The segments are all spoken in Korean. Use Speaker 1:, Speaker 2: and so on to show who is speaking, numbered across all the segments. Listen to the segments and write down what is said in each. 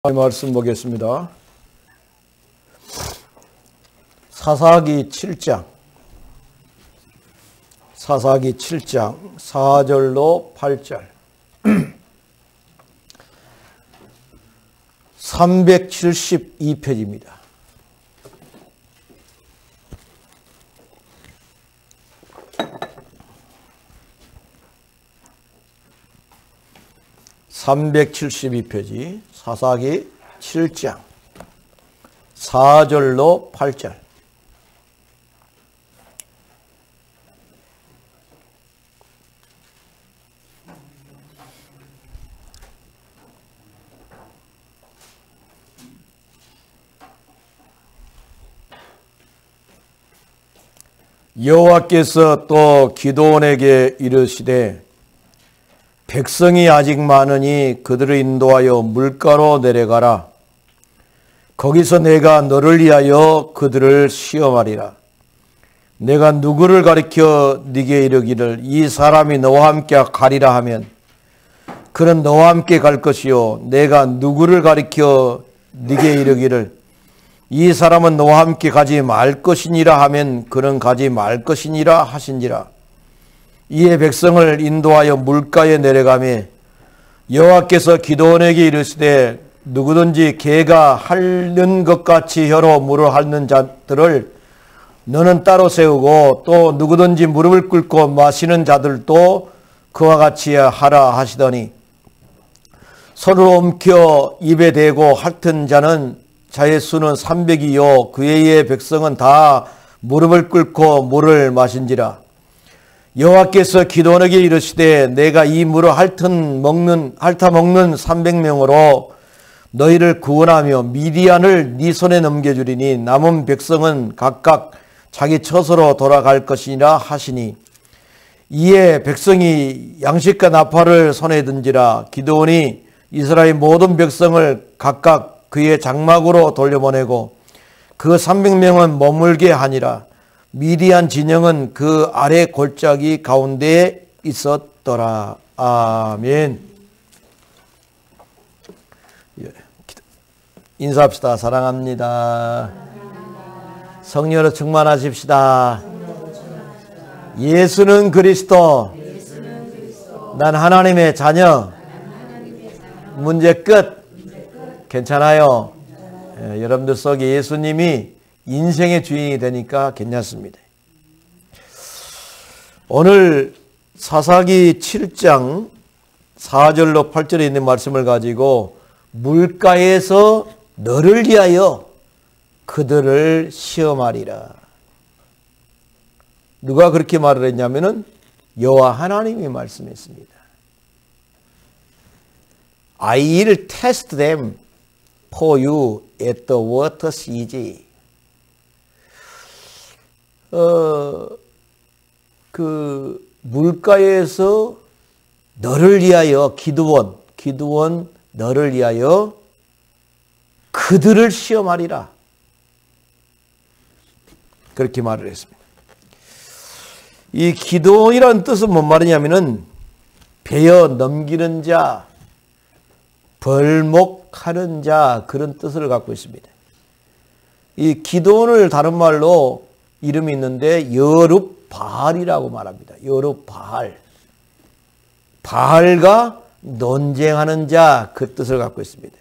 Speaker 1: 말씀 보겠습니다. 사사기 7장 4절로 8절 372페이지입니다. (372페이지) 사사기 7장 4절로 8절. 여호와께서 또 기드온에게 이르시되 백성이 아직 많으니 그들을 인도하여 물가로 내려가라. 거기서 내가 너를 위하여 그들을 시험하리라. 내가 누구를 가리켜 네게 이르기를 이 사람이 너와 함께 가리라 하면 그는 너와 함께 갈 것이요 내가 누구를 가리켜 네게 이르기를 이 사람은 너와 함께 가지 말 것이니라 하면 그는 가지 말 것이니라 하신지라. 이에 백성을 인도하여 물가에 내려가매 여호와께서 기드온에게 이르시되 누구든지 개가 핥는 것 같이 혀로 물을 핥는 자들을 너는 따로 세우고 또 누구든지 무릎을 꿇고 마시는 자들도 그와 같이 하라 하시더니 손을 옮겨 입에 대고 핥은 자는 자의 수는 300이요 그 외의 백성은 다 무릎을 꿇고 물을 마신지라. 여호와께서 기드온에게 이르시되 내가 이 물을 핥아 먹는 300명으로 너희를 구원하며 미디안을 네 손에 넘겨주리니 남은 백성은 각각 자기 처소로 돌아갈 것이니라 하시니 이에 백성이 양식과 나팔을 손에 든지라. 기드온이 이스라엘 모든 백성을 각각 그의 장막으로 돌려보내고 그 300명은 머물게 하니라. 미디안 진영은 그 아래 골짜기 가운데에 있었더라. 아멘. 인사합시다. 사랑합니다. 성령으로 충만하십시다. 예수는 그리스도. 난 하나님의 자녀. 문제 끝. 괜찮아요. 여러분들 속에 예수님이 인생의 주인이 되니까 괜찮습니다. 오늘 사사기 7장 4절로 8절에 있는 말씀을 가지고 물가에서 너를 위하여 그들을 시험하리라. 누가 그렇게 말을 했냐면은 여호와 하나님이 말씀했습니다. I will test them for you at the water's edge. 그 물가에서 너를 위하여 기드온 너를 위하여 그들을 시험하리라. 그렇게 말을 했습니다. 이 기드온이라는 뜻은 뭔 말이냐면은 베어 넘기는 자, 벌목하는 자, 그런 뜻을 갖고 있습니다. 이 기드온을 다른 말로 이름이 있는데 여룹바알이라고 말합니다. 여룹바알. 바알과 논쟁하는 자, 그 뜻을 갖고 있습니다.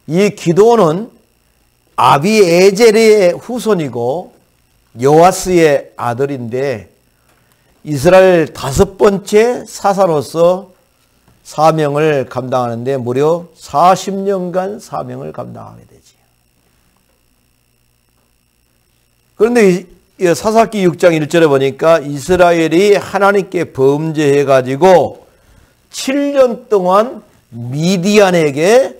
Speaker 1: 이 기드온은 아비에젤의 후손이고 요아스의 아들인데 이스라엘 5번째 사사로서 사명을 감당하는데 무려 40년간 사명을 감당하게 되지. 그런데 사사기 6장 1절에 보니까 이스라엘이 하나님께 범죄해가지고 7년 동안 미디안의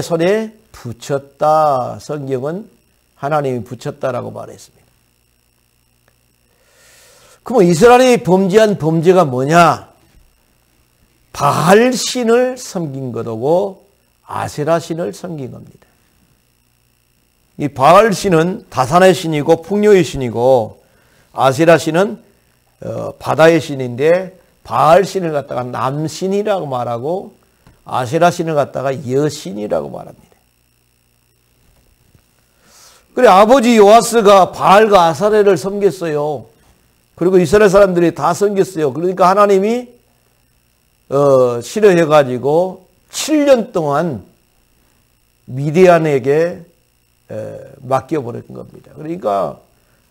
Speaker 1: 손에 붙였다. 성경은 하나님이 붙였다라고 말했습니다. 그럼 이스라엘이 범죄한 범죄가 뭐냐? 바알 신을 섬긴 것이고 아세라 신을 섬긴 겁니다. 이 바알 신은 다산의 신이고 풍요의 신이고 아세라 신은 바다의 신인데 바알 신을 갖다가 남신이라고 말하고 아세라 신을 갖다가 여신이라고 말합니다. 그래 아버지 요아스가 바알과 아사레를 섬겼어요. 그리고 이스라엘 사람들이 다 섬겼어요. 그러니까 하나님이 싫어해가지고 7년 동안 미디안에게 맡겨버린 겁니다. 그러니까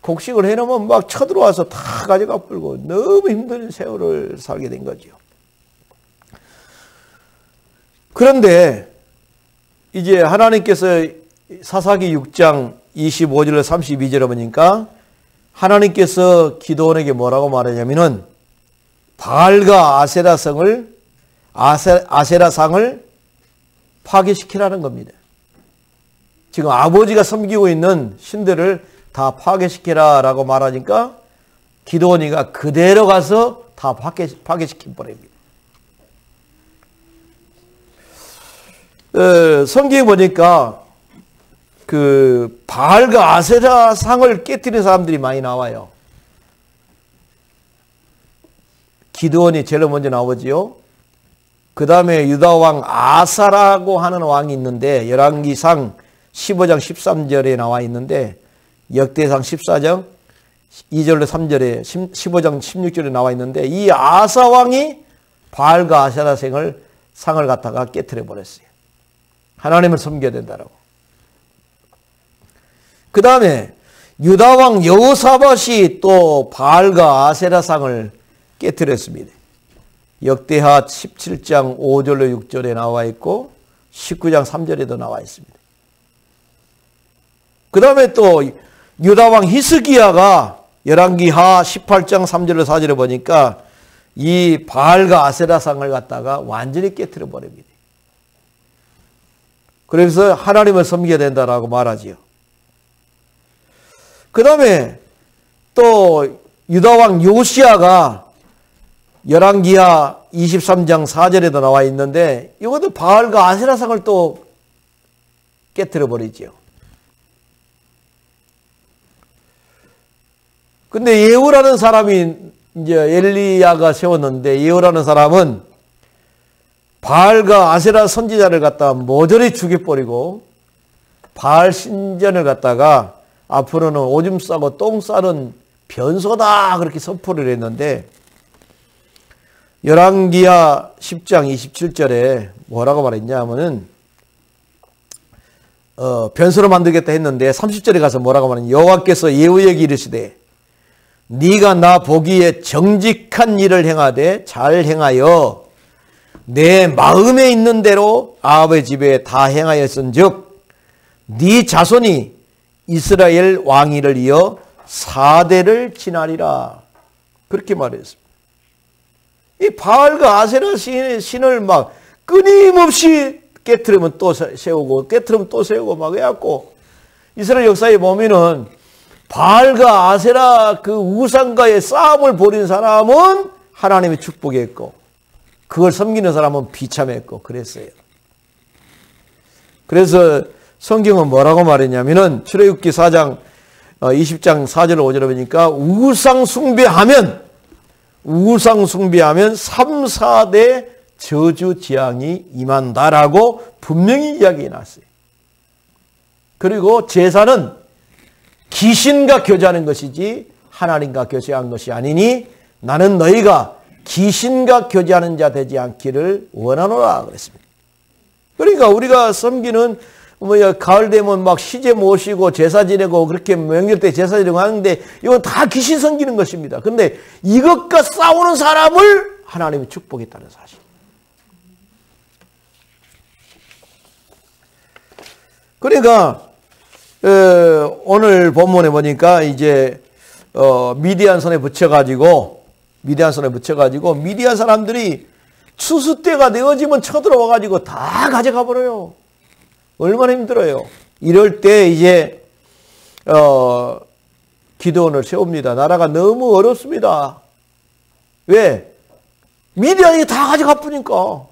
Speaker 1: 곡식을 해놓으면 막 쳐들어와서 다 가져가 버리고 너무 힘든 세월을 살게 된 거죠. 그런데 이제 하나님께서 사사기 6장 25절로 32절에 보니까 하나님께서 기드온에게 뭐라고 말하냐면은 바알과 아세라상을 파괴시키라는 겁니다. 지금 아버지가 섬기고 있는 신들을 다 파괴시키라라고 말하니까 기드온이가 그대로 가서 다 파괴시킨 버립니다. 성경에 보니까 그 바알과 아세라 상을 깨뜨린 사람들이 많이 나와요. 기드온이 제일 먼저 나오지요. 그 다음에 유다 왕 아사라고 하는 왕이 있는데 열왕기상 15장 13절에 나와 있는데 역대상 14장 2절로 3절에 15장 16절에 나와 있는데 이 아사 왕이 바알과 아세라 상을 갖다가 깨뜨려 버렸어요. 하나님을 섬겨야 된다라고. 그 다음에 유다 왕 여호사밧이 또 바알과 아세라 상을 깨뜨렸습니다. 역대하 17장 5절로 6절에 나와 있고 19장 3절에도 나와 있습니다. 그 다음에 또 유다 왕 히스기야가 열왕기하 18장 3절로 4절에 보니까 이 바알과 아세라 상을 갖다가 완전히 깨뜨려 버립니다. 그래서 하나님을 섬겨야 된다라고 말하지요. 그 다음에 또 유다 왕 요시야가 열왕기하 23장 4절에도 나와 있는데 이것도 바알과 아세라상을 또 깨뜨려 버리죠. 근데 예후라는 사람이 이제 엘리야가 세웠는데 예후라는 사람은 바알과 아세라 선지자를 갖다가 모조리 죽여버리고 바알 신전을 갖다가 앞으로는 오줌 싸고 똥 싸는 변소다 그렇게 선포를 했는데 열왕기하 10장 27절에 뭐라고 말했냐 하면은 변소로 만들겠다 했는데 30절에 가서 뭐라고 말했냐 여호와께서 예후에게 이르시되 네가 나 보기에 정직한 일을 행하되 잘 행하여 내 마음에 있는 대로 아합의 집에 다 행하였은즉 네 자손이 이스라엘 왕위를 이어 4대를 지나리라 그렇게 말했습니다. 이 바알과 아세라 신을 막 끊임없이 깨트리면 또 세우고 깨트리면 또 세우고 막 해갖고 이스라엘 역사에 보면은 바알과 아세라 그 우상과의 싸움을 벌인 사람은 하나님의 축복했고 그걸 섬기는 사람은 비참했고 그랬어요. 그래서 성경은 뭐라고 말했냐면은 출애굽기 4장 20장 4절 5절에 보니까 우상 숭배하면 3, 4대 저주 재앙이 임한다라고 분명히 이야기해 놨어요. 그리고 제사는 귀신과 교제하는 것이지 하나님과 교제한 것이 아니니 나는 너희가 귀신과 교제하는 자 되지 않기를 원하노라 그랬습니다. 그러니까 우리가 섬기는 가을 되면 막 시제 모시고 제사 지내고 그렇게 명절 때 제사 지내고 하는데 이건 다 귀신 섬기는 것입니다. 그런데 이것과 싸우는 사람을 하나님이 축복했다는 사실. 그러니까 오늘 본문에 보니까 이제 미디안 손에 붙여가지고 미디안 사람들이 추수 때가 되어지면 쳐들어와가지고 다 가져가 버려요. 얼마나 힘들어요. 이럴 때 이제 기드온을 세웁니다. 나라가 너무 어렵습니다. 왜? 미디안이 다 가져가 버리니까.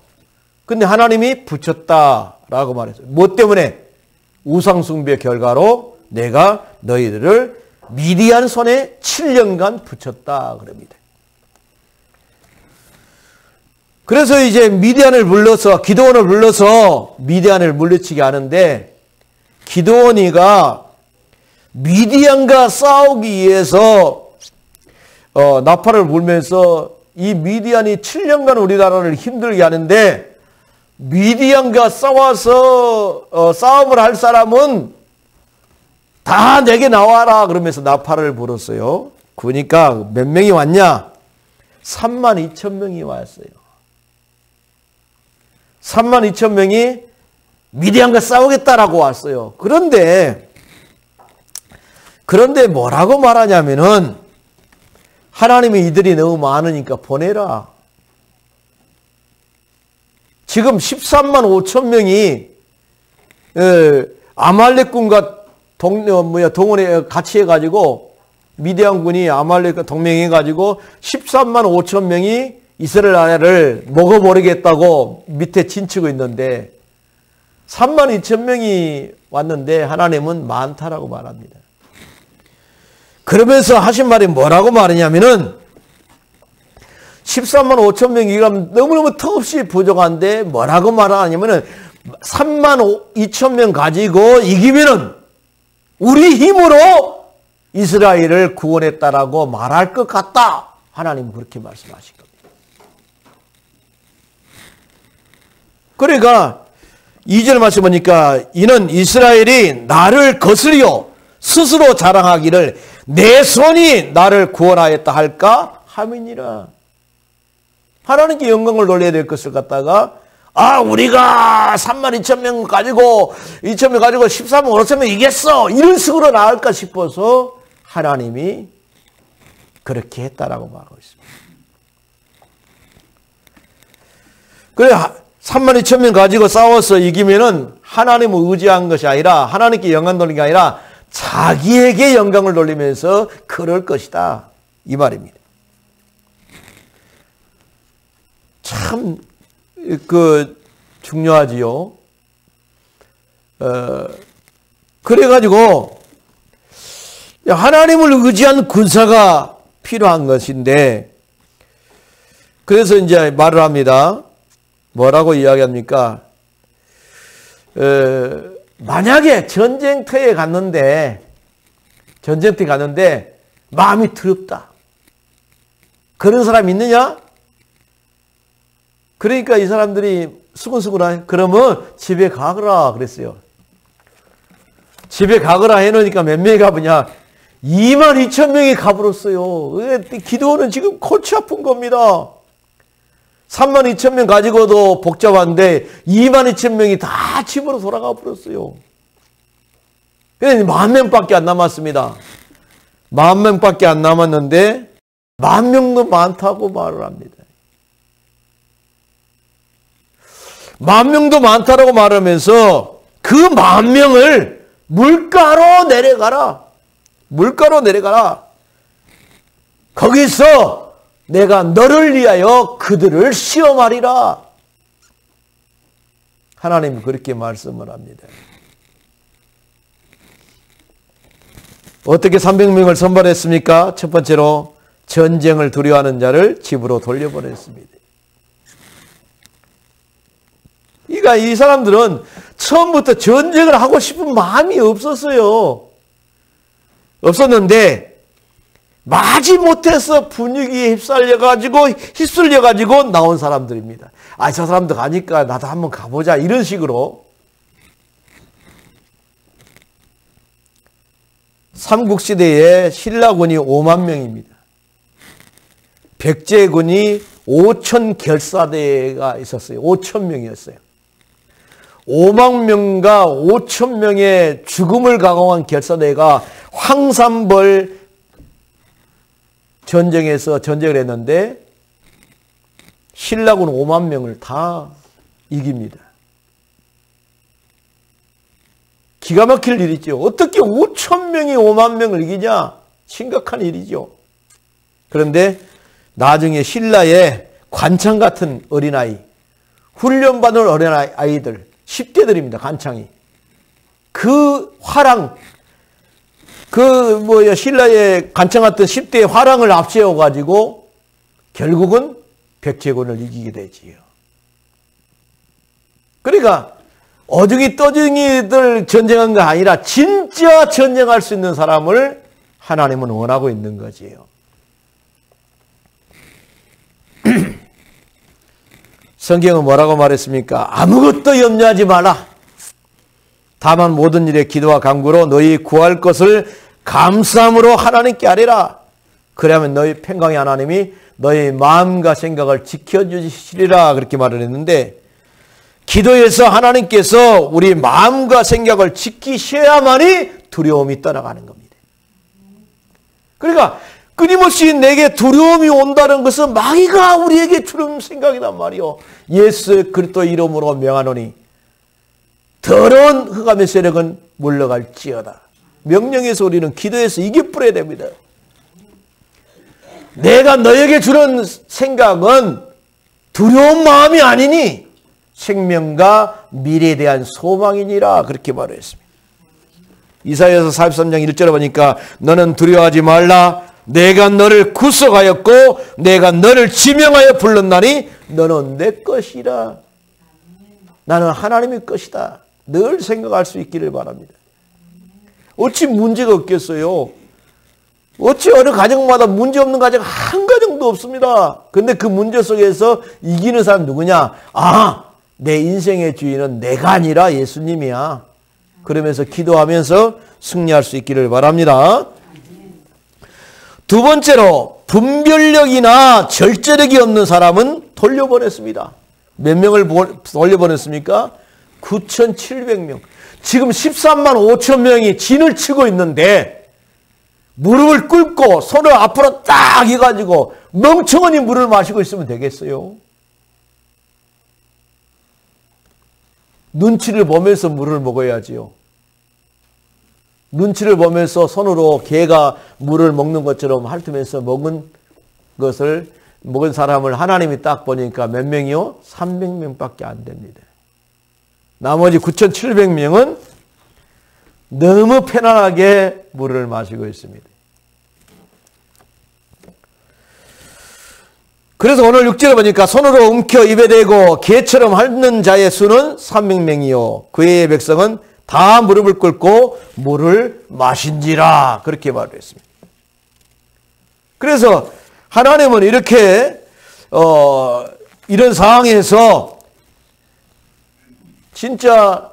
Speaker 1: 근데 하나님이 붙였다라고 말했어요. 뭐 때문에? 우상숭배 결과로 내가 너희들을 미디안 손에 7년간 붙였다 그럽니다. 그래서 이제 미디안을 불러서, 기드온을 불러서 미디안을 물리치게 하는데, 기드온이가 미디안과 싸우기 위해서 나팔을 불면서 이 미디안이 7년간 우리나라를 힘들게 하는데, 미디안과 싸워서 싸움을 할 사람은 다 내게 나와라 그러면서 나팔을 불었어요. 그러니까 몇 명이 왔냐? 32,000명이 왔어요. 32,000명이 미디안과 싸우겠다라고 왔어요. 그런데 뭐라고 말하냐면은, 하나님이 이들이 너무 많으니까 보내라. 지금 13만 5천 명이 아말렉군과 동원에 같이 해가지고, 미디안군이 아말렉과 동맹해가지고 13만 5천 명이 이스라엘 나라를 먹어버리겠다고 밑에 진치고 있는데, 3만 2천 명이 왔는데 하나님은 많다라고 말합니다. 그러면서 하신 말이 뭐라고 말하냐면은, 13만 5천 명이 너무너무 턱없이 부족한데 뭐라고 말하냐면은, 3만 2천 명 가지고 이기면은 우리 힘으로 이스라엘을 구원했다라고 말할 것 같다. 하나님은 그렇게 말씀하신 겁니다. 그러니까 2절 말씀 보니까, 이는 이스라엘이 나를 거스려 스스로 자랑하기를 내 손이 나를 구원하였다 할까 함이니라. 하나님께 영광을 돌려야 될 것을 갖다가, 우리가 3만 2천 명 가지고 2천 명 가지고 13만 5천 명 이겼어, 이런 식으로 나올까 싶어서 하나님이 그렇게 했다라고 말하고 있습니다. 그래, 3만 2천 명 가지고 싸워서 이기면은 하나님을 의지한 것이 아니라, 하나님께 영광 돌린 게 아니라 자기에게 영광을 돌리면서 그럴 것이다, 이 말입니다. 참 중요하지요. 그래가지고 하나님을 의지한 군사가 필요한 것인데, 그래서 이제 말을 합니다. 뭐라고 이야기합니까? 만약에 전쟁터에 갔는데 마음이 두렵다, 그런 사람 있느냐? 그러니까 이 사람들이 수근수근하네. 그러면 집에 가거라 그랬어요. 집에 가거라 해놓으니까 몇 명이 가보냐? 2만 2천 명이 가버렸어요. 기드온은 지금 골치 아픈 겁니다. 3만 2천 명 가지고도 복잡한데 2만 2천 명이 다 집으로 돌아가 버렸어요. 그래서 10,000명밖에 안 남았습니다. 10,000명밖에 안 남았는데 10,000명도 많다고 말을 합니다. 10,000명도 많다라고 말하면서 그 10,000명을 물가로 내려가라. 물가로 내려가라. 거기서 내가 너를 위하여 그들을 시험하리라. 하나님은 그렇게 말씀을 합니다. 어떻게 300명을 선발했습니까? 첫 번째로 전쟁을 두려워하는 자를 집으로 돌려보냈습니다. 그러니까 이 사람들은 처음부터 전쟁을 하고 싶은 마음이 없었어요. 없었는데 마지못해서 분위기에 휩쓸려가지고 나온 사람들입니다. 저 사람들 가니까 나도 한번 가보자, 이런 식으로. 삼국시대에 신라군이 5만 명입니다. 백제군이 5천 결사대가 있었어요. 5천 명이었어요. 5만 명과 5천 명의 죽음을 각오한 결사대가 황산벌 전쟁에서 전쟁을 했는데 신라군 5만 명을 다 이깁니다. 기가 막힐 일이죠. 어떻게 5천 명이 5만 명을 이기냐? 심각한 일이죠. 그런데 나중에 신라의 관창 같은 어린아이, 훈련받은 어린아이들, 10대들입니다. 관창이. 그 화랑, 신라의 관창 같은 10대의 화랑을 앞세워가지고 결국은 백제군을 이기게 되지요. 그러니까 어중이 떠중이들 전쟁한 게 아니라 진짜 전쟁할 수 있는 사람을 하나님은 원하고 있는 거지요. 성경은 뭐라고 말했습니까? 아무것도 염려하지 마라. 다만 모든 일에 기도와 간구로 너희 구할 것을 감사함으로 하나님께 아뢰라. 그러면 너희 평강의 하나님이 너희 마음과 생각을 지켜주시리라. 그렇게 말을 했는데, 기도에서 하나님께서 우리 마음과 생각을 지키셔야만이 두려움이 떠나가는 겁니다. 그러니까 끊임없이 내게 두려움이 온다는 것은 마귀가 우리에게 주는 생각이란 말이요. 예수 그리스도 이름으로 명하노니 더러운 흑암의 세력은 물러갈지어다. 명령에서 우리는 기도에서 이겨 뿌려야 됩니다. 내가 너에게 주는 생각은 두려운 마음이 아니니 생명과 미래에 대한 소망이니라. 그렇게 말했습니다. 이사야서 43장 1절에 보니까 너는 두려워하지 말라. 내가 너를 구속하였고 내가 너를 지명하여 불렀나니 너는 내 것이라. 나는 하나님의 것이다. 늘 생각할 수 있기를 바랍니다. 어찌 문제가 없겠어요? 어찌 어느 가정마다 문제 없는 가정 한 가정도 없습니다. 근데 그 문제 속에서 이기는 사람 누구냐? 아, 내 인생의 주인은 내가 아니라 예수님이야. 그러면서 기도하면서 승리할 수 있기를 바랍니다. 두 번째로 분별력이나 절제력이 없는 사람은 돌려보냈습니다. 몇 명을 돌려보냈습니까? 9,700명. 지금 13만 5천 명이 진을 치고 있는데 무릎을 꿇고 손을 앞으로 딱 해가지고 멍청하니 물을 마시고 있으면 되겠어요? 눈치를 보면서 물을 먹어야지요. 눈치를 보면서 손으로 개가 물을 먹는 것처럼 핥으면서 먹은 사람을 하나님이 딱 보니까 몇 명이요? 300명밖에 안 됩니다. 나머지 9,700명은 너무 편안하게 물을 마시고 있습니다. 그래서 오늘 6절에 보니까 손으로 움켜 입에 대고 개처럼 핥는 자의 수는 300명이요. 그의 백성은 다 무릎을 꿇고 물을 마신지라. 그렇게 말했습니다. 그래서 하나님은 이렇게 이런 상황에서 진짜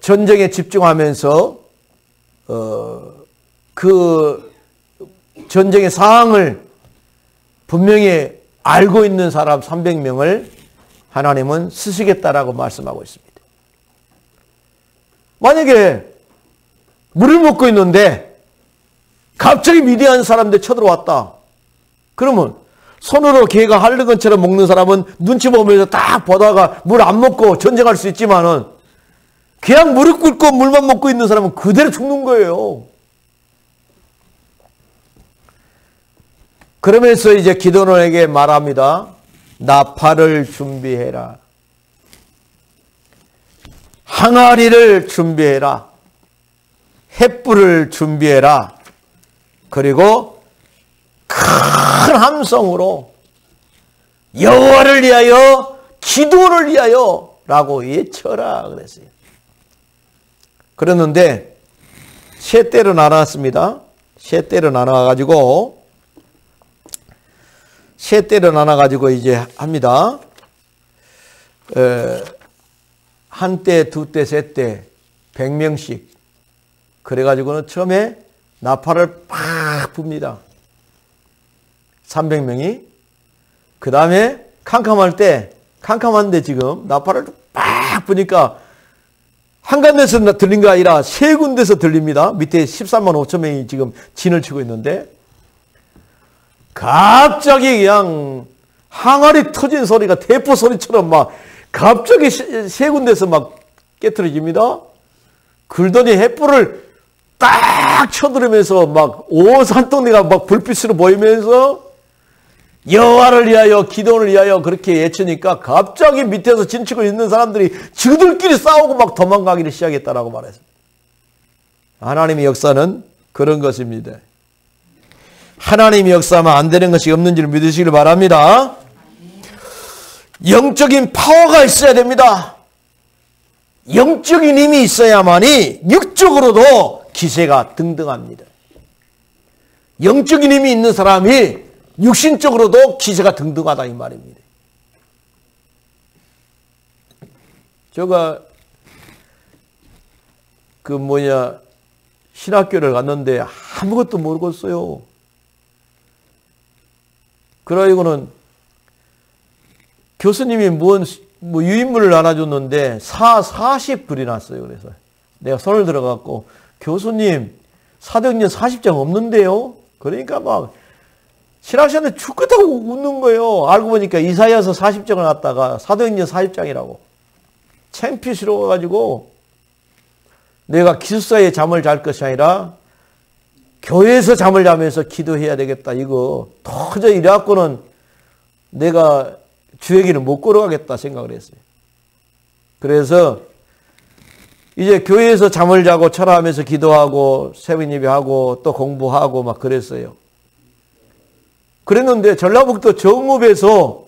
Speaker 1: 전쟁에 집중하면서 그 전쟁의 상황을 분명히 알고 있는 사람 300명을 하나님은 쓰시겠다라고 말씀하고 있습니다. 만약에 물을 먹고 있는데 갑자기 미디안 사람들 쳐들어왔다. 그러면 손으로 개가 핥는 것처럼 먹는 사람은 눈치 보면서 딱 보다가 물 안 먹고 전쟁할 수 있지만은 그냥 무릎 꿇고 물만 먹고 있는 사람은 그대로 죽는 거예요. 그러면서 이제 기도원에게 말합니다. 나팔을 준비해라. 항아리를 준비해라. 횃불을 준비해라. 그리고 큰 함성으로 여호와를 위하여 기도를 위하여 라고 외쳐라 그랬어요. 그랬는데 세 대로 나눴습니다. 세 대로 나눠가지고 이제 합니다. 한 대, 두 대, 세 대, 100명씩. 그래가지고는 처음에 나팔을 팍 붑니다. 300명이. 그 다음에 캄캄한데 지금 나팔을 팍 부니까 한 군데서 들린 게 아니라 세 군데서 들립니다. 밑에 13만 5천 명이 지금 진을 치고 있는데 갑자기 그냥 항아리 터진 소리가 대포 소리처럼 막 갑자기 세 군데서 막 깨트려집니다. 그러더니 횃불을 딱 쳐들으면서 막 온 산동네가 막 불빛으로 보이면서 여호와를 위하여 기도를 위하여 그렇게 외치니까 갑자기 밑에서 진치고 있는 사람들이 지들끼리 싸우고 막 도망가기를 시작했다라고 말했습니다. 하나님의 역사는 그런 것입니다. 하나님이 역사하면 안 되는 것이 없는 줄 믿으시길 바랍니다. 영적인 파워가 있어야 됩니다. 영적인 힘이 있어야만이 육적으로도 기세가 등등합니다. 영적인 힘이 있는 사람이 육신적으로도 기세가 등등하다 이 말입니다. 제가 신학교를 갔는데 아무것도 모르겠어요. 그러고는 교수님이 유인물을 하나 줬는데 40글이 났어요. 그래서 내가 손을 들어갖고 교수님 사도행전 40장 없는데요? 그러니까 막 신학생한테 죽겠다고 웃는 거예요. 알고 보니까 이사야서 40장을 갖다가 사도행전 40장이라고 창피 싫어가지고 내가 기숙사에 잠을 잘 것이 아니라 교회에서 잠을 자면서 기도해야 되겠다. 이거 도저히 이래갖고는 내가 주의 길을 못 걸어가겠다 생각을 했어요. 그래서 이제 교회에서 잠을 자고 철학하면서 기도하고 새벽 예배하고 또 공부하고 막 그랬어요. 그랬는데 전라북도 정읍에서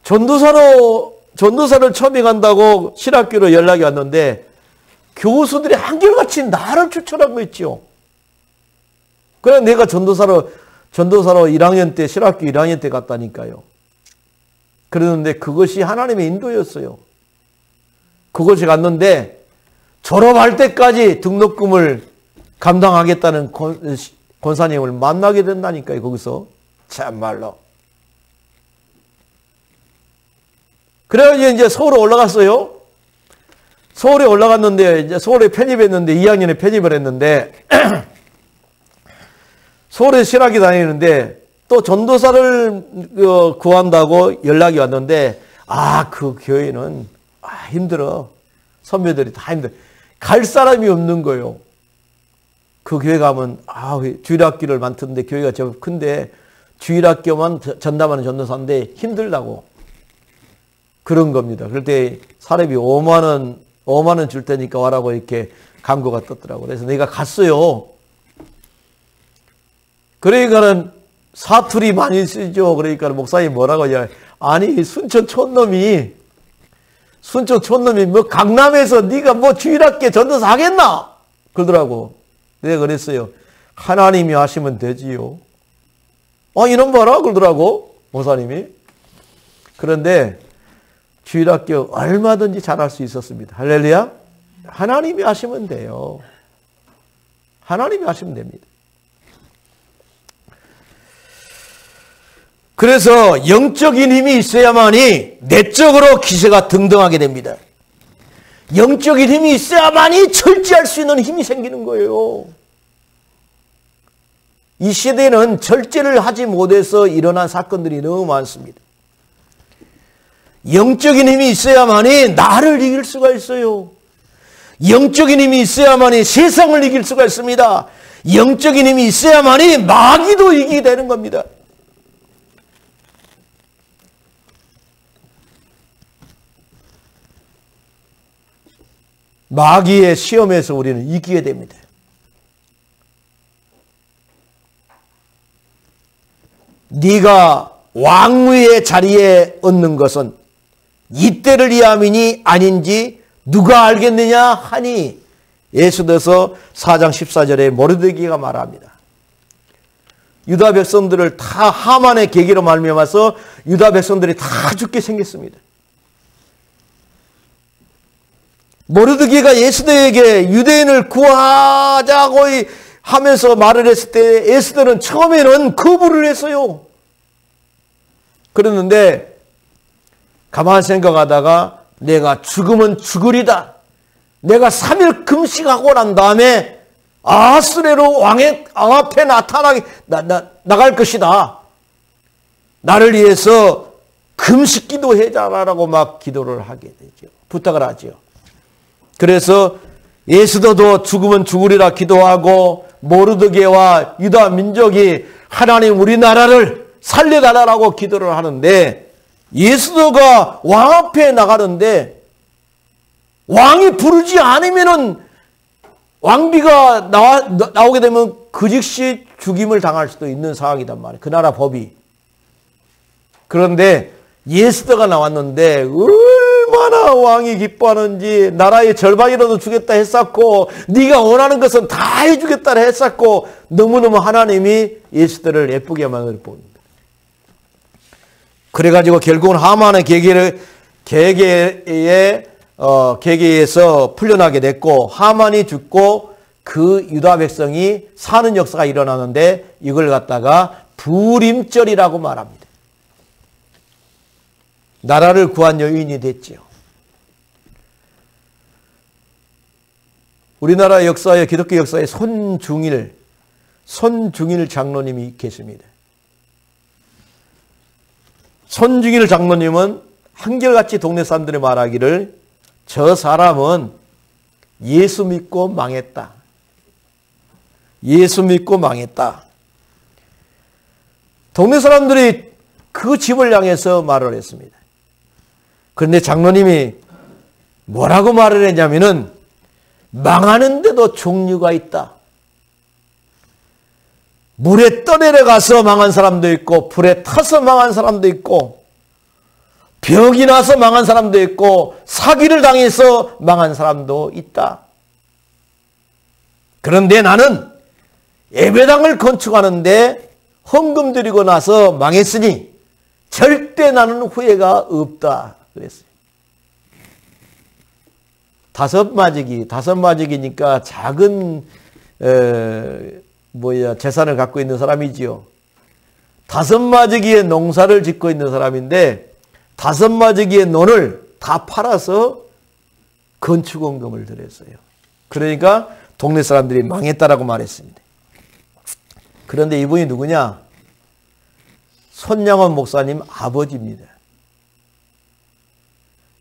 Speaker 1: 전도사를 처음에 간다고 신학교로 연락이 왔는데 교수들이 한결같이 나를 추천한 거 있죠. 그래 내가 전도사로 1학년 때 신학교 1학년 때 갔다니까요. 그러는데 그것이 하나님의 인도였어요. 그것이 갔는데 졸업할 때까지 등록금을 감당하겠다는 권사님을 만나게 된다니까요. 거기서 참말로. 그래가지고 이제 서울에 올라갔어요. 서울에 올라갔는데 이제 서울에 편입했는데 2학년에 편입을 했는데 서울에 신학교 다니는데 또 전도사를 구한다고 연락이 왔는데 그 교회는 힘들어. 선배들이 다 힘들어. 갈 사람이 없는 거예요. 그 교회 가면 주일학교를 많던데 교회가 저 큰데 주일학교만 전담하는 전도사인데 힘들다고 그런 겁니다. 그럴 때 사례비 5만 원 줄 테니까 와라고 이렇게 광고가 떴더라고. 그래서 내가 갔어요. 그러니까는 사투리 많이 쓰죠. 그러니까 목사님 뭐라고 하냐. 아니 순천 촌놈이 뭐 강남에서 네가 뭐 주일학교 전도사 하겠나? 그러더라고. 내가 그랬어요. 하나님이 하시면 되지요. 이놈 봐라 그러더라고 목사님이. 그런데 주일학교 얼마든지 잘할 수 있었습니다. 할렐루야. 하나님이 하시면 돼요. 하나님이 하시면 됩니다. 그래서 영적인 힘이 있어야만이 내적으로 기세가 등등하게 됩니다. 영적인 힘이 있어야만이 절제할 수 있는 힘이 생기는 거예요. 이 시대는 절제를 하지 못해서 일어난 사건들이 너무 많습니다. 영적인 힘이 있어야만이 나를 이길 수가 있어요. 영적인 힘이 있어야만이 세상을 이길 수가 있습니다. 영적인 힘이 있어야만이 마귀도 이기게 되는 겁니다. 마귀의 시험에서 우리는 이기게 됩니다. 네가 왕위의 자리에 얻는 것은 이때를 위함이니 아닌지 누가 알겠느냐 하니 에스더서 4장 14절에 모르드게가 말합니다. 유다 백성들을 다 하만의 계기로 말미암아서 유다 백성들이 다 죽게 생겼습니다. 모르드게가 에스더에게 유대인을 구하자고 하면서 말을 했을 때 에스더는 처음에는 거부를 했어요. 그랬는데 가만 생각하다가 내가 죽으면 죽으리다. 내가 3일 금식하고 난 다음에 아수레로 왕의 앞에 나갈 것이다. 나를 위해서 금식 기도해달라고 막 기도를 하게 되죠. 부탁을 하죠. 그래서 에스더도 죽으면 죽으리라 기도하고 모르드게와 유다 민족이 하나님 우리나라를 살려달라고 기도를 하는데 에스더가 왕 앞에 나가는데 왕이 부르지 않으면은 왕비가 나오게 되면 그 즉시 죽임을 당할 수도 있는 상황이단 말이에요. 그 나라 법이. 그런데 예스더가 나왔는데 얼마나 왕이 기뻐하는지, 나라의 절반이라도 주겠다 했었고 네가 원하는 것은 다 해주겠다 했었고, 너무너무 하나님이 예스더를 예쁘게 만들 봅니다. 그래가지고 결국은 하만의 계계에서 풀려나게 됐고, 하만이 죽고 그 유다 백성이 사는 역사가 일어나는데, 이걸 갖다가 부림절이라고 말합니다. 나라를 구한 여인이 됐지요. 우리나라 역사에, 기독교 역사에 손중일 장로님이 계십니다. 손중일 장로님은 한결같이 동네 사람들이 말하기를, 저 사람은 예수 믿고 망했다. 예수 믿고 망했다. 동네 사람들이 그 집을 향해서 말을 했습니다. 그런데 장로님이 뭐라고 말을 했냐면은, 망하는데도 종류가 있다. 물에 떠내려가서 망한 사람도 있고, 불에 타서 망한 사람도 있고, 병이 나서 망한 사람도 있고, 사기를 당해서 망한 사람도 있다. 그런데 나는 예배당을 건축하는데 헌금 드리고 나서 망했으니 절대 나는 후회가 없다 그랬어요. 다섯 마지기니까 작은 재산을 갖고 있는 사람이지요. 다섯 마지기의 농사를 짓고 있는 사람인데, 다섯 마지기의 논을 다 팔아서 건축원금을 드렸어요. 그러니까 동네 사람들이 망했다라고 말했습니다. 그런데 이분이 누구냐? 손양원 목사님 아버지입니다.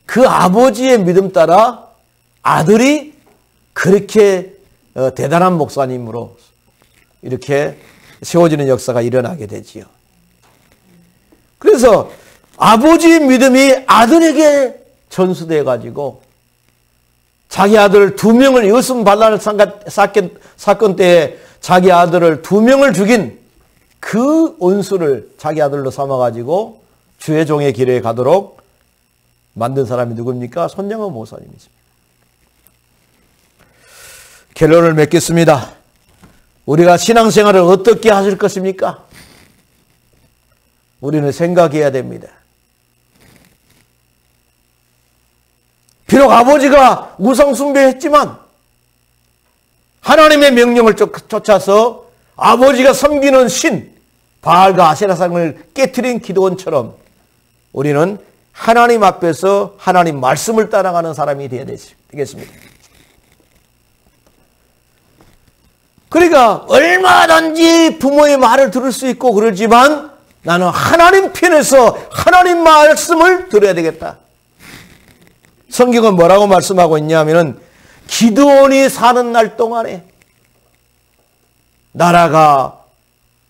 Speaker 1: 그 아버지의 믿음 따라 아들이 그렇게 대단한 목사님으로 이렇게 세워지는 역사가 일어나게 되지요. 그래서 아버지의 믿음이 아들에게 전수돼 가지고, 자기 아들 2명을 여순 반란을 사건 때에 자기 아들을 2명을 죽인 그 온수를 자기 아들로 삼아가지고 주의 종의 길에 가도록 만든 사람이 누굽니까? 손양원 목사님이십니다. 결론을 맺겠습니다. 우리가 신앙생활을 어떻게 하실 것입니까? 우리는 생각해야 됩니다. 비록 아버지가 우상숭배했지만 하나님의 명령을 쫓아서 아버지가 섬기는 신 바알과 아세라상을 깨트린 기도원처럼 우리는 하나님 앞에서 하나님 말씀을 따라가는 사람이 되어야 되겠습니다. 그러니까 얼마든지 부모의 말을 들을 수 있고 그러지만, 나는 하나님 편에서 하나님 말씀을 들어야 되겠다. 성경은 뭐라고 말씀하고 있냐면은, 기드온이 사는 날 동안에 나라가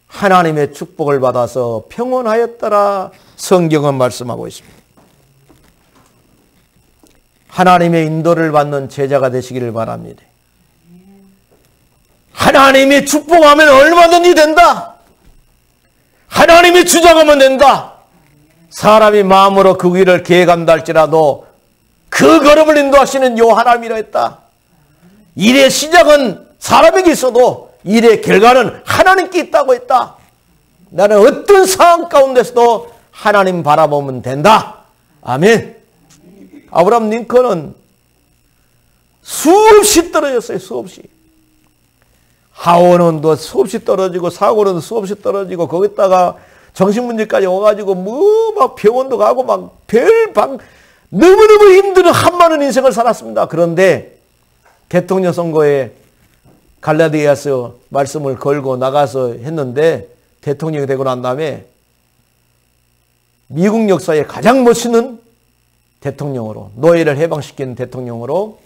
Speaker 1: 하나님의 축복을 받아서 평온하였더라. 성경은 말씀하고 있습니다. 하나님의 인도를 받는 제자가 되시기를 바랍니다. 하나님의 축복하면 얼마든지 된다. 하나님이 주장하면 된다. 사람이 마음으로 그 길을 계획한다 할지라도 그 걸음을 인도하시는 요 하나님이라 했다. 일의 시작은 사람에게 있어도 일의 결과는 하나님께 있다고 했다. 나는 어떤 상황 가운데서도 하나님 바라보면 된다. 아멘. 아브라함 링컨은 수없이 떨어졌어요. 수없이. 하원은도 수없이 떨어지고 사고는 수없이 떨어지고, 거기다가 정신문제까지 와가지고 막 병원도 가고 막 너무너무 힘든 한많은 인생을 살았습니다. 그런데 대통령 선거에 갈라디아스 말씀을 걸고 나가서 했는데, 대통령이 되고 난 다음에 미국 역사에 가장 멋있는 대통령으로, 노예를 해방시킨 대통령으로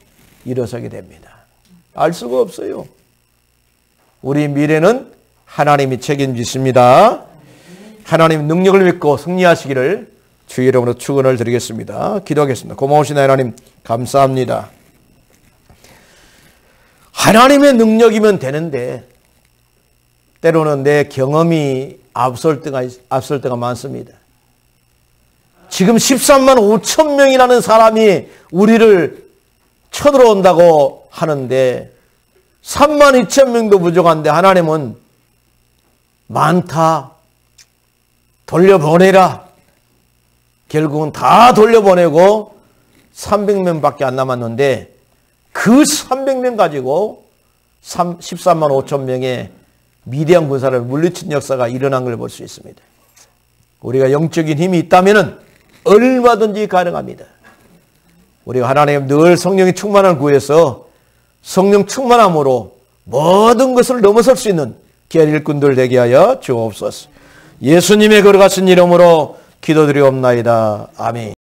Speaker 1: 일어서게 됩니다. 알 수가 없어요. 우리 미래는 하나님이 책임지십니다. 하나님 능력을 믿고 승리하시기를 주의 이름으로 축원을 드리겠습니다. 기도하겠습니다. 고마우신 하나님 감사합니다. 하나님의 능력이면 되는데 때로는 내 경험이 앞설 때가 많습니다. 지금 13만 5천 명이라는 사람이 우리를 쳐들어온다고 하는데 3만 2천 명도 부족한데 하나님은 많다, 돌려보내라. 결국은 다 돌려보내고 300명밖에 안 남았는데 그 300명 가지고 13만 5천 명의 미디안 군사를 물리친 역사가 일어난 걸 볼 수 있습니다. 우리가 영적인 힘이 있다면 얼마든지 가능합니다. 우리가 하나님 늘 성령의 충만함을 구해서 성령 충만함으로 모든 것을 넘어설 수 있는 귀한 일꾼들 되게 하여 주옵소서. 예수님의 거룩하신 이름으로 기도드리옵나이다. 아멘.